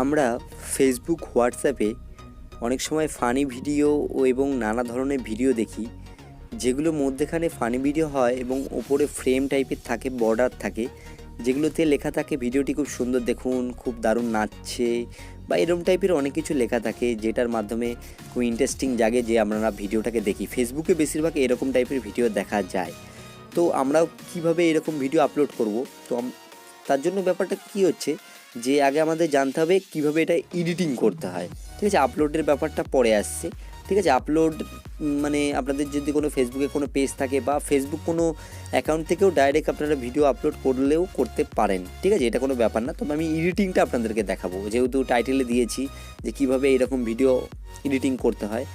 আমরা ফেসবুক হোয়াটসঅ্যাপে অনেক সময় ফানি ভিডিও এবং নানা ধরনের ভিডিও দেখি, যেগুলোর মধ্যেখানে ফানি ভিডিও হয় এবং ওপরে ফ্রেম টাইপের থাকে, বর্ডার থাকে, যেগুলোতে লেখা থাকে ভিডিওটি খুব সুন্দর, দেখুন খুব দারুণ নাচছে বা এরকম টাইপের অনেক কিছু লেখা থাকে, যেটার মাধ্যমে খুব ইন্টারেস্টিং জাগে যে আমরা ভিডিওটাকে দেখি। ফেসবুকে বেশিরভাগ এরকম টাইপের ভিডিও দেখা যায়। তো আমরাও কীভাবে এরকম ভিডিও আপলোড করব, তো তার জন্য ব্যাপারটা কী হচ্ছে যে আগে আমাদের জানতে হবে কীভাবে এটা এডিটিং করতে হয়। ঠিক আছে, আপলোডের ব্যাপারটা পরে আসছে। ঠিক আছে, আপলোড মানে আপনাদের যদি কোনো ফেসবুকে কোনো পেজ থাকে বা ফেসবুক কোনো অ্যাকাউন্ট থেকেও ডাইরেক্ট আপনারা ভিডিও আপলোড করলেও করতে পারেন। ঠিক আছে, এটা কোনো ব্যাপার না। তবে আমি এডিটিংটা আপনাদেরকে দেখাবো, যেহেতু টাইটেলে দিয়েছি যে কীভাবে এরকম ভিডিও এডিটিং করতে হয়।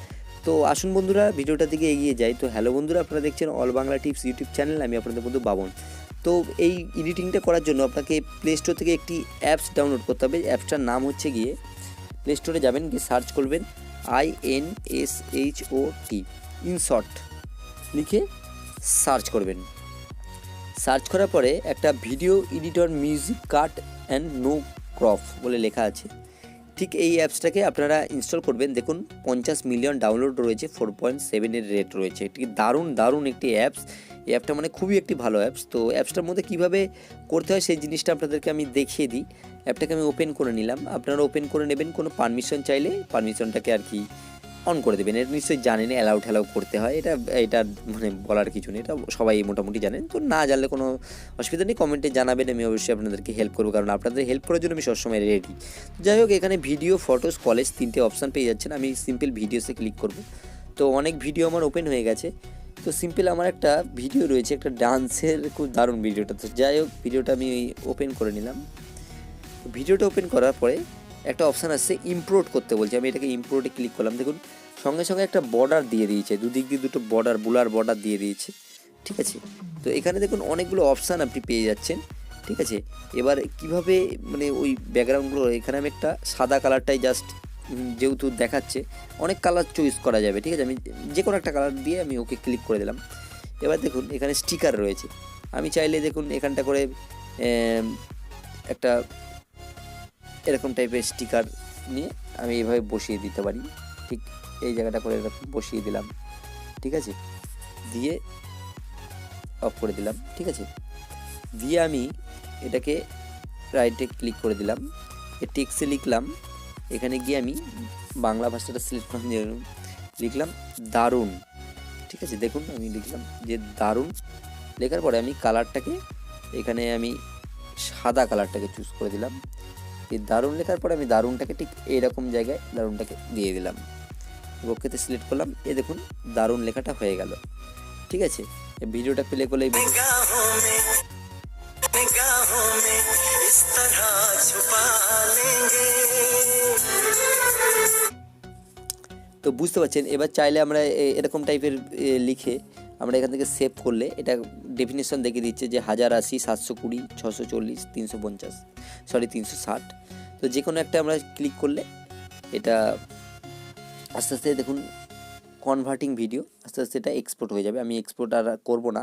তো আসুন বন্ধুরা, ভিডিওটার দিকে এগিয়ে যাই। তো হ্যালো বন্ধুরা, আপনারা দেখছেন all Bangla tips YouTube channel. আমি আপনাদের বন্ধু বাবন। তো এই এডিটিংটা করার জন্য আপনাকে প্লে স্টোর থেকে একটি অ্যাপস ডাউনলোড করতে হবে। অ্যাপসটার নাম হচ্ছে গিয়ে, প্লে স্টোরে যাবেন, গিয়ে সার্চ করবেন INSHOT ইনশর্ট লিখে সার্চ করবেন। সার্চ করার পরে একটা video editor music cut and no crop বলে লেখা আছে। ঠিক এই অ্যাপসটাকে আপনারা ইনস্টল করবেন। দেখুন 50 মিলিয়ন ডাউনলোড রয়েছে, 4.7 রেট রয়েছে। এটি দারুণ একটি অ্যাপস। এই অ্যাপটা মানে খুবই একটি ভালো অ্যাপস। তো অ্যাপসটার মধ্যে কীভাবে করতে হয় সেই জিনিসটা আপনাদেরকে আমি দেখিয়ে দিই। অ্যাপটাকে আমি ওপেন করে নিলাম। আপনারা ওপেন করে নেবেন, কোনো পারমিশন চাইলে পারমিশনটাকে আর কি অন করে দেবেন। এটা নিশ্চয়ই জানেন অ্যালাউ করতে হয়, এটা মানে বলার কিছু নেই, এটা সবাই মোটামুটি জানেন। তো না জানলে কোনো অসুবিধা নেই, কমেন্টে জানাবেন, আমি অবশ্যই আপনাদেরকে হেল্প করবো, কারণ আপনাদের হেল্প করার জন্য আমি সবসময় রেডি। যাই হোক, এখানে ভিডিও, ফটোস, কলেজ 3টে অপশান পেয়ে যাচ্ছেন। আমি সিম্পল ভিডিওসে ক্লিক করব। তো অনেক ভিডিও আমার ওপেন হয়ে গেছে। তো সিম্পল আমার একটা ভিডিও রয়েছে, একটা ডান্সের, খুব দারুণ ভিডিওটা। তো যাই হোক, ভিডিওটা আমি ওপেন করে নিলাম। ভিডিওটা ওপেন করার পরে একটা অপশান আসছে ইম্পোর্ট করতে বলছে। আমি এটাকে ইম্পোর্টে ক্লিক করলাম। দেখুন সঙ্গে সঙ্গে একটা বর্ডার দিয়ে দিয়েছে, দুদিক দিয়ে দুটো বর্ডার, বুলার বর্ডার দিয়ে দিয়েছে। ঠিক আছে, তো এখানে দেখুন অনেকগুলো অপশান আপনি পেয়ে যাচ্ছেন। ঠিক আছে, এবার কিভাবে মানে ওই ব্যাকগ্রাউন্ডগুলো, এখানে আমি একটা সাদা কালারটাই জাস্ট, যেহেতু দেখাচ্ছে অনেক কালার চয়েস করা যাবে। ঠিক আছে, আমি যে কোনো একটা কালার দিয়ে আমি ওকে ক্লিক করে দিলাম। এবার দেখুন এখানে স্টিকার রয়েছে। আমি চাইলে দেখুন এখানটা করে একটা এরকম টাইপের স্টিকার নিয়ে আমি এইভাবে বসিয়ে দিতে পারি। ঠিক এই জায়গাটা করে এরকম বসিয়ে দিলাম। ঠিক আছে, দিয়ে অফ করে দিলাম। ঠিক আছে, দিয়ে আমি এটাকে রাইটে ক্লিক করে দিলাম, টেক্সটে লিখলাম। এখানে গিয়ে আমি বাংলা ভাষাটা সিলেক্ট করে লিখলাম দারুণ। ঠিক আছে, দেখুন আমি লিখলাম যে দারুণ। লেখার পরে আমি কালারটাকে এখানে আমি সাদা কালারটাকে চুজ করে দিলাম। এই দারুণ লেখার পরে আমি দারুণটাকে ঠিক এইরকম জায়গায় দারুণটাকে দিয়ে দিলাম, ওকেতে সিলেক্ট করলাম। এ দেখুন দারুণ লেখাটা হয়ে গেল। ঠিক আছে, ভিডিওটা প্লে করলে তো বুঝতে পারছেন। এবার চাইলে আমরা এরকম টাইপের লিখে আমরা এখান থেকে সেভ করলে এটা ডেফিনেশন দেখে দিচ্ছে যে 1080, 720, 640, 350, 360। তো যে কোনো একটা আমরা ক্লিক করলে এটা আস্তে আস্তে দেখুন কনভার্টিং ভিডিও, আস্তে আস্তে এটা এক্সপোর্ট হয়ে যাবে। আমি এক্সপোর্ট আর করবো না।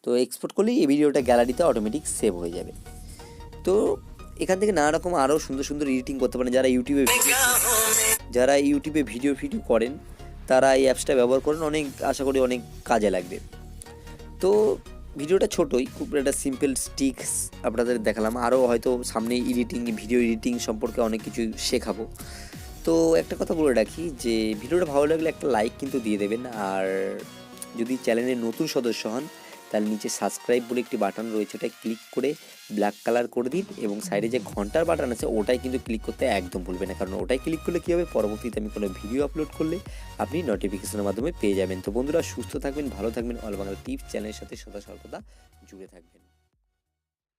তো এক্সপোর্ট করলেই এই ভিডিওটা গ্যালারিতে অটোমেটিক সেভ হয়ে যাবে। তো এখান থেকে নানা রকম আরও সুন্দর সুন্দর এডিটিং করতে পারেন। যারা ইউটিউবে ভিডিও করেন তারা এই অ্যাপসটা ব্যবহার করেন, আশা করি অনেক কাজে লাগবে। তো ভিডিওটা ছোটোই, খুব একটা সিম্পল স্টিক্স আপনাদের দেখালাম। আরও হয়তো সামনে ভিডিও এডিটিং সম্পর্কে অনেক কিছু শেখাবো। তো একটা কথা বলে রাখি যে ভিডিওটা ভালো লাগলে একটা লাইক কিন্তু দিয়ে দেবেন। আর যদি চ্যানেলের নতুন সদস্য হন তাহলে নিচে সাবস্ক্রাইব বলে একটি বাটন রয়েছে, ওটাই ক্লিক করে ব্ল্যাক কালার করে দিন, এবং সাইডে যে ঘন্টার বাটন আছে ওটাই কিন্তু ক্লিক করতে একদম ভুলবেন না, কারণ ওটাই ক্লিক করলে কী হবে, পরবর্তীতে আমি কোনো ভিডিও আপলোড করলে আপনি নোটিফিকেশনের মাধ্যমে পেয়ে যাবেন। তো বন্ধুরা, সুস্থ থাকবেন, ভালো থাকবেন, অল বাংলা টিপস চ্যানেলের সাথে সদা সর্বদা জুড়ে থাকবেন।